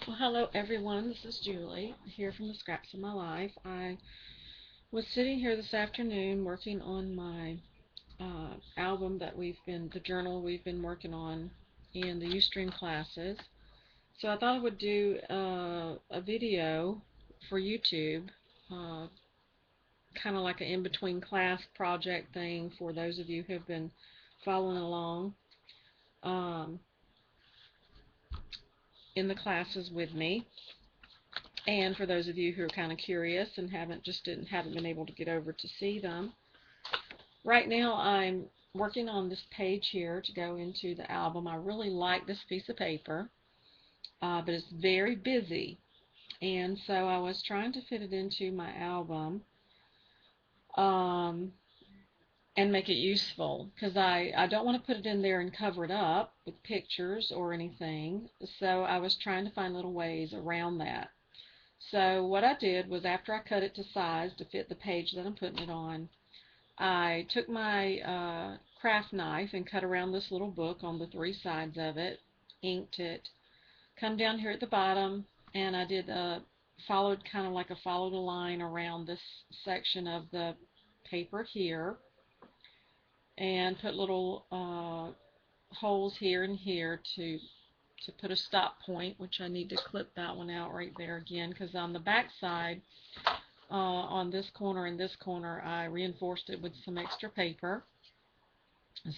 Well, hello everyone. This is Julie here from the Scraps of My Life. I was sitting here this afternoon working on my album the journal we've been working on in the Ustream classes. So I thought I would do a video for YouTube, uh, kind of like an in-between class project thing for those of you who have been following along um, in the classes with me. And for those of you who are kind of curious and haven't been able to get over to see them, right now I'm working on this page here to go into the album. I really like this piece of paper, but it's very busy, and so I was trying to fit it into my album um, and make it useful because I don't want to put it in there and cover it up with pictures or anything. So I was trying to find little ways around that. So what I did was, after I cut it to size to fit the page that I'm putting it on, I took my craft knife and cut around this little book on the three sides of it, inked it, come down here at the bottom, and I did followed a line around this section of the paper here, and put little holes here and here to put a stop point, which I need to clip that one out right there again, because on the back side, on this corner and this corner, I reinforced it with some extra paper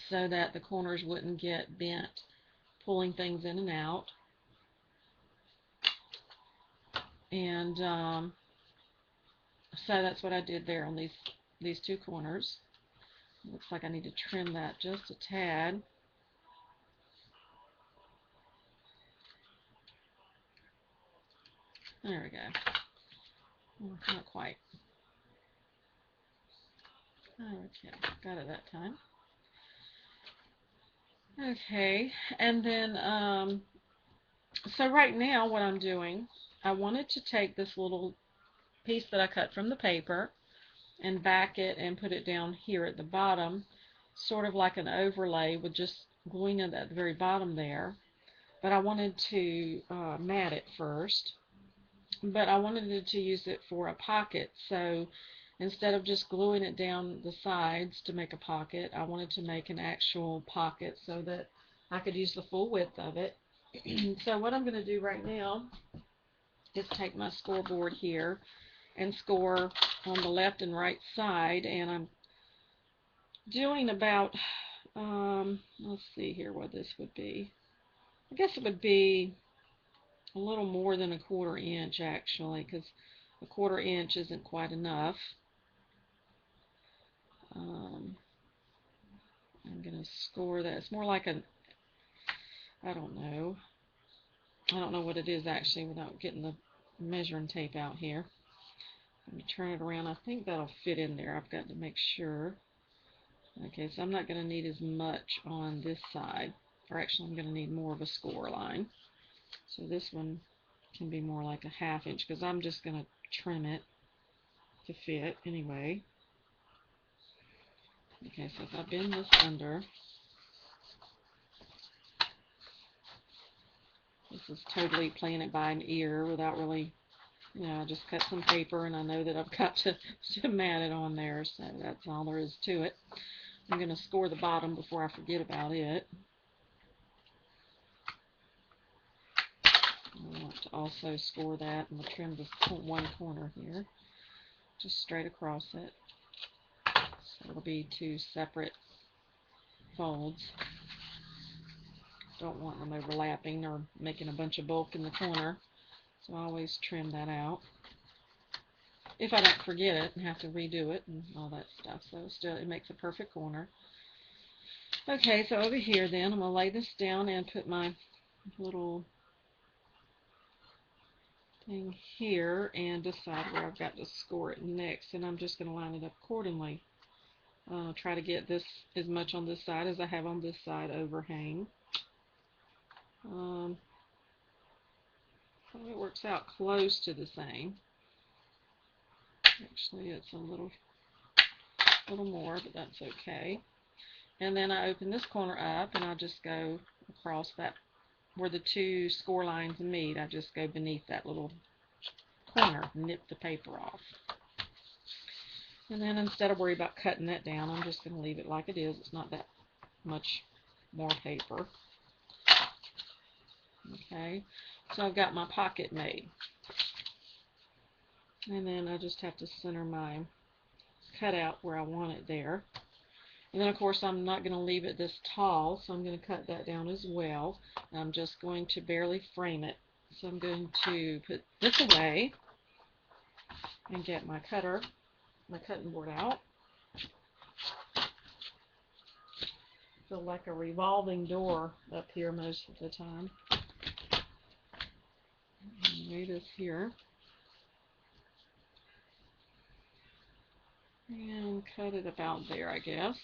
so that the corners wouldn't get bent pulling things in and out. And so that's what I did there on these two corners. Looks like I need to trim that just a tad. There we go. Oh, not quite. Okay, got it that time. Okay, and then so right now what I'm doing, I wanted to take this little piece that I cut from the paper and back it and put it down here at the bottom, sort of like an overlay with just gluing it at the very bottom there. But I wanted to mat it first, but I wanted to use it for a pocket. So instead of just gluing it down the sides to make a pocket, I wanted to make an actual pocket so that I could use the full width of it. So what I'm going to do right now is take my scoreboard here and score on the left and right side, and I'm doing about, let's see here what this would be. I guess it would be a little more than a 1/4 inch actually, because a 1/4 inch isn't quite enough. Um, I'm going to score that. It's more like I don't know. I don't know what it is actually without getting the measuring tape out here. Let me turn it around. I think that'll fit in there. I've got to make sure. Okay, so I'm not going to need as much on this side. Or actually, I'm going to need more of a score line. So this one can be more like a 1/2 inch, because I'm just going to trim it to fit anyway. Okay, so if I bend this under, this is totally playing it by an ear without really, I just cut some paper and I know that I've got to mat it on there, so that's all there is to it. I'm going to score the bottom before I forget about it. I want to also score that, and we'll trim this one corner here, just straight across it. So it'll be two separate folds. Don't want them overlapping or making a bunch of bulk in the corner, so I always trim that out if I don't forget it and have to redo it and all that stuff. So still, it makes a perfect corner. Okay, so over here then, I'm going to lay this down and put my little thing here and decide where I've got to score it next, and I'm just going to line it up accordingly. Try to get this as much on this side as I have on this side overhang. So it works out close to the same. Actually, it's a little more, but that's okay. And then I open this corner up, and I just go across that where the two score lines meet, I just go beneath that little corner and nip the paper off. And then instead of worry about cutting that down, I'm just going to leave it like it is. It's not that much more paper. Okay, so I've got my pocket made. And then I just have to center my cutout where I want it there. And then of course I'm not going to leave it this tall, so I'm going to cut that down as well. I'm just going to barely frame it. So I'm going to put this away and get my cutting board out. Feel like a revolving door up here most of the time. Lay this here. And cut it about there, I guess.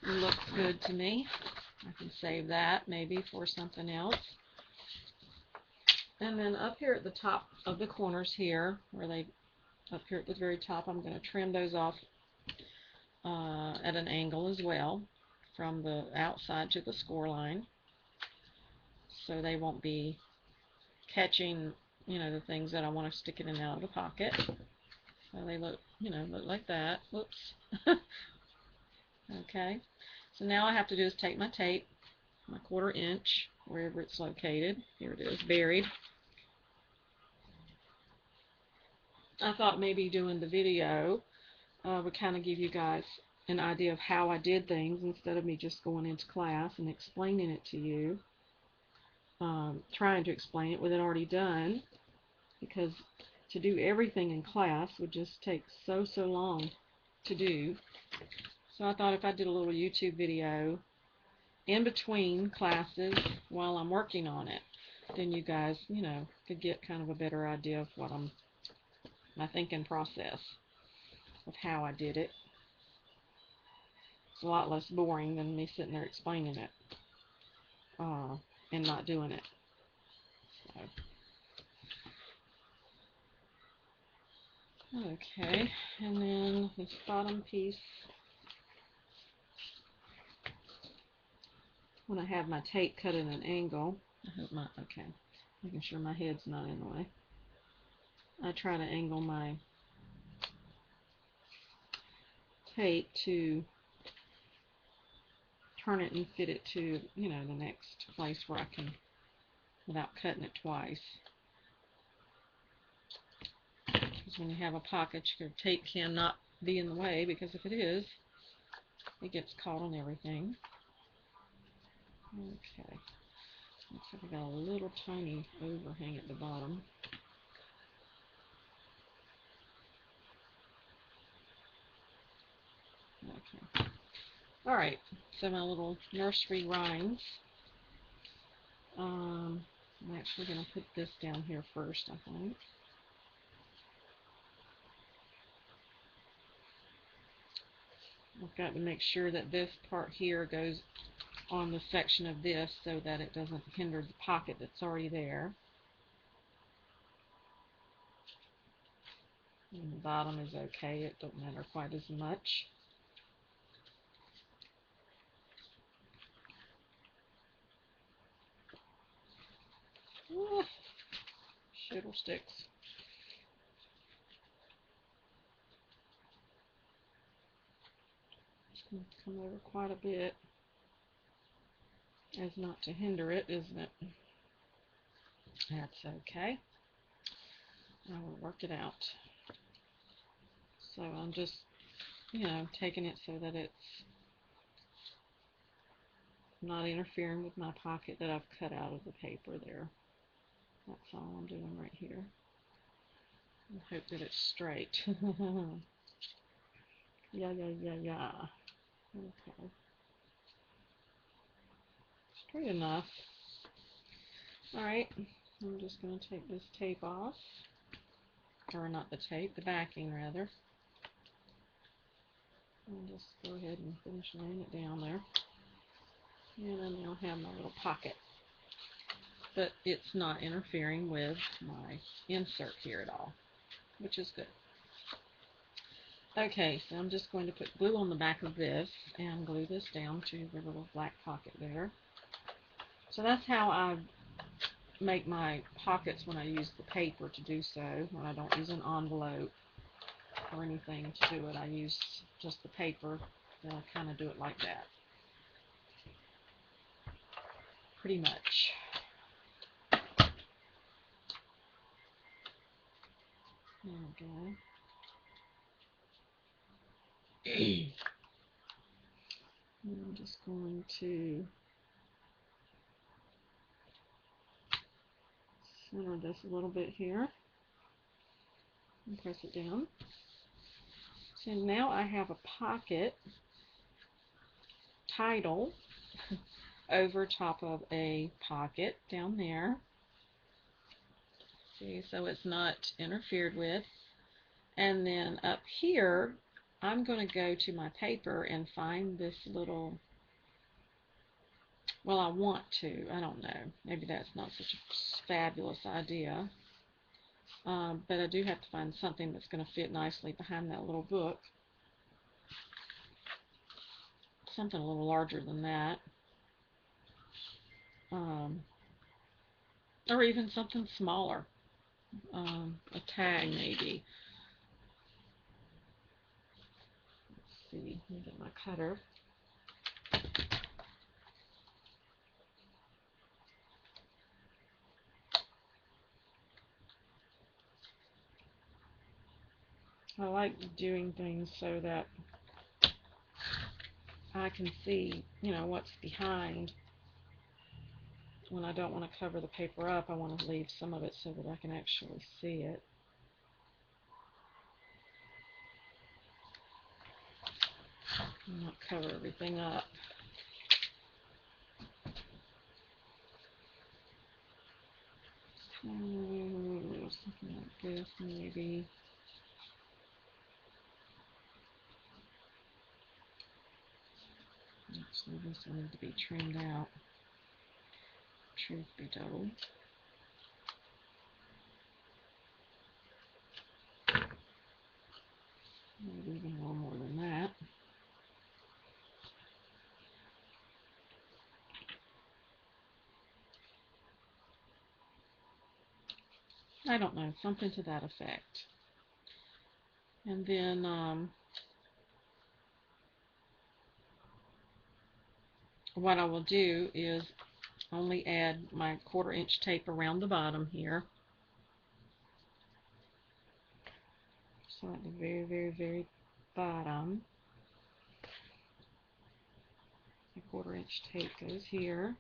It looks good to me. I can save that maybe for something else. And then up here at the top of the corners here, up here at the very top, I'm going to trim those off at an angle as well from the outside to the score line, so they won't be catching, the things that I want to stick in and out of the pocket. So they look like that. Whoops. Okay. So now all I have to do is take my tape, my 1/4 inch, wherever it's located. Here it is, buried. I thought maybe doing the video would kind of give you guys an idea of how I did things instead of me just going into class and explaining it to you, trying to explain it with it already done, because to do everything in class would just take so long to do. So I thought if I did a little YouTube video in between classes while I'm working on it, then you guys, could get kind of a better idea of what my thinking process of how I did it. It's a lot less boring than me sitting there explaining it and not doing it. So, okay, and then this bottom piece, when I have my tape cut at an angle, making sure my head's not in the way, I try to angle my tape to turn it and fit it to, the next place where I can, without cutting it twice. Because when you have a pocket, your tape cannot be in the way, because if it is, it gets caught on everything. Okay. Looks like I got a little tiny overhang at the bottom. Okay. Alright, so my little nursery rhymes. I'm actually going to put this down here first, I think. I've got to make sure that this part here goes on the section of this so that it doesn't hinder the pocket that's already there. And the bottom is okay, it don't matter quite as much. Oh, fiddlesticks. It's going to come over quite a bit, as not to hinder it, isn't it? That's okay. I will work it out. So I'm just, taking it so that it's not interfering with my pocket that I've cut out of the paper there. That's all I'm doing right here. I hope that it's straight. Yeah. Okay. Straight enough. Alright, I'm just going to take this tape off. Or not the tape, the backing rather. And just go ahead and finish laying it down there. And then I'll have my little pocket. But it's not interfering with my insert here at all, which is good. Okay, so I'm just going to put glue on the back of this and glue this down to the little black pocket there. So that's how I make my pockets when I use the paper to do so, when I don't use an envelope or anything to do it. I use just the paper and I kind of do it like that. Pretty much. There we go. I'm just going to center this a little bit here and press it down. So now I have a pocket title over top of a pocket down there. See, so it's not interfered with. And then up here, I'm going to go to my paper and find this little, well, I want to, I don't know, maybe that's not such a fabulous idea, but I do have to find something that's going to fit nicely behind that little book, something a little larger than that, or even something smaller, a tag maybe. Let's see, let me get my cutter. I like doing things so that I can see, you know, what's behind. When I don't want to cover the paper up, I want to leave some of it so that I can actually see it. And not cover everything up. Something like this, maybe. Actually, this will need to be trimmed out, truth be told. Maybe even a little more than that. I don't know, something to that effect. And then what I will do is only add my 1/4 inch tape around the bottom here. So at the very, very, very bottom, the 1/4 inch tape goes here.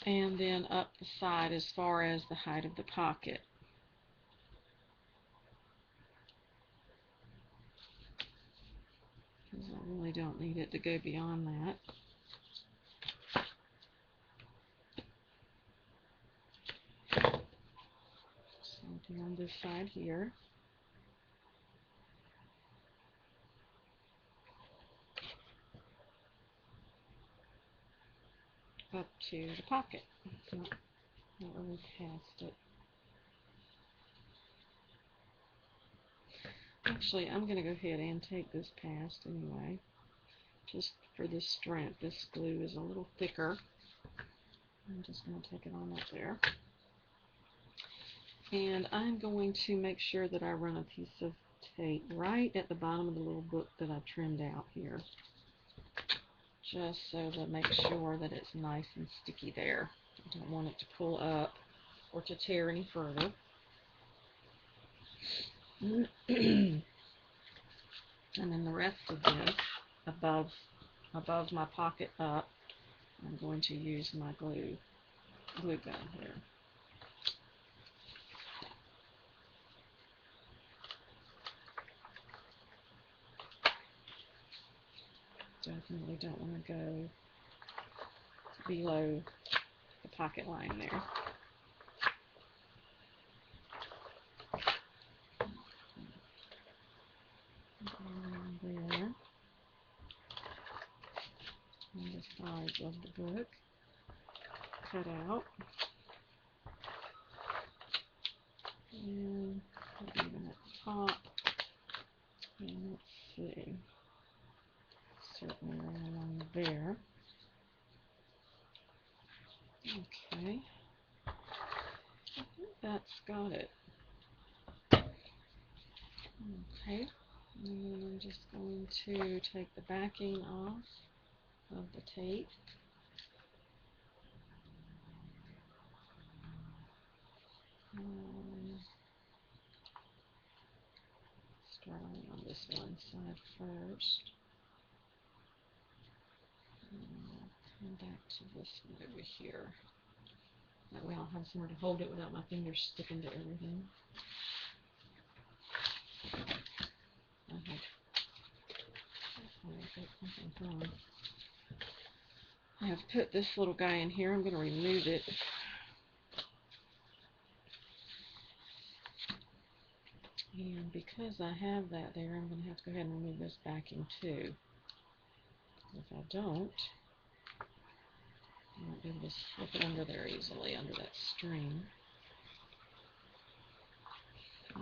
And then up the side as far as the height of the pocket. Because I really don't need it to go beyond that. Something on this side here. Up to the pocket. Not really past it. Actually, I'm going to go ahead and take this past anyway. Just for this strength. This glue is a little thicker. I'm just going to take it on up there. And I'm going to make sure that I run a piece of tape right at the bottom of the little book that I trimmed out here. Just so to make sure that it's nice and sticky there. I don't want it to pull up or to tear any further. And then the rest of this, above my pocket up, I'm going to use my glue gun here. Definitely don't want to go below the pocket line there. There. On the sides of the book. cut out. And even at the top. And let's see. Certainly right along there. Okay. I think that's got it. Okay. And then I'm just going to take the backing off of the tape. Starting on this one side first. And come back to this one over here. That way I'll have somewhere to hold it without my fingers sticking to everything. I have put this little guy in here. I'm going to remove it. And because I have that there, I'm going to have to go ahead and remove this backing too. If I don't, I won't be able to slip it under there easily, under that string. So,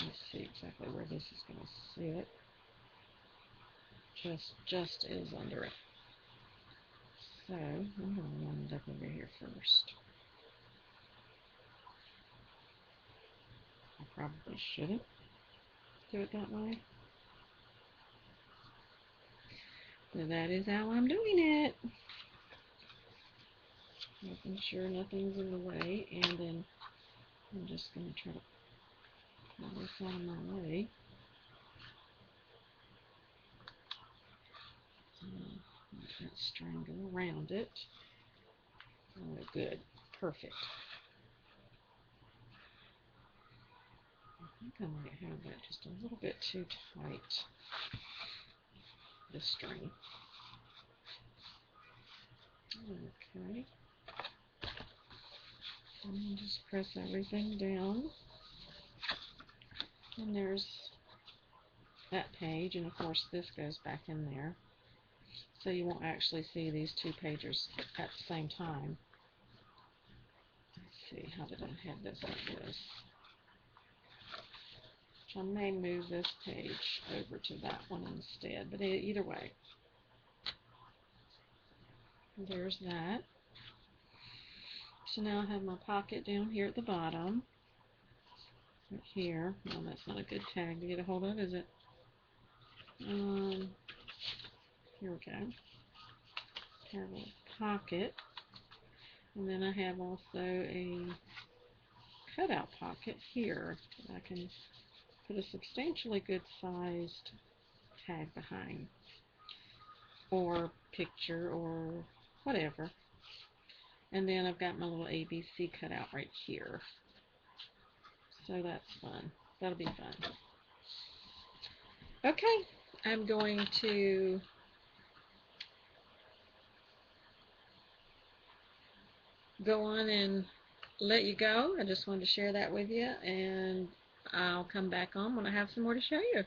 let's see exactly where this is going to sit. Just is under it. So, I'm going to line it up over here first. I probably shouldn't do it that way. But that is how I'm doing it. Making sure nothing's in the way, and then I'm just going to try to pull this out of my way. Let that string go around it. Oh, good. Perfect. I think I might have that just a little bit too tight, this string. Okay. And just press everything down. And there's that page, and of course this goes back in there. So you won't actually see these two pages at the same time. Let's see, how did I have this like this? I may move this page over to that one instead, but either way. There's that. So now I have my pocket down here at the bottom. Right here. Well, that's not a good tag to get a hold of, is it? Here we go. Have a pocket. And then I have also a cutout pocket here that I can put a substantially good sized tag behind, or picture, or whatever. And then I've got my little ABC cutout right here. So that's fun. That'll be fun. Okay, I'm going to go on and let you go. I just wanted to share that with you, and I'll come back on when I have some more to show you.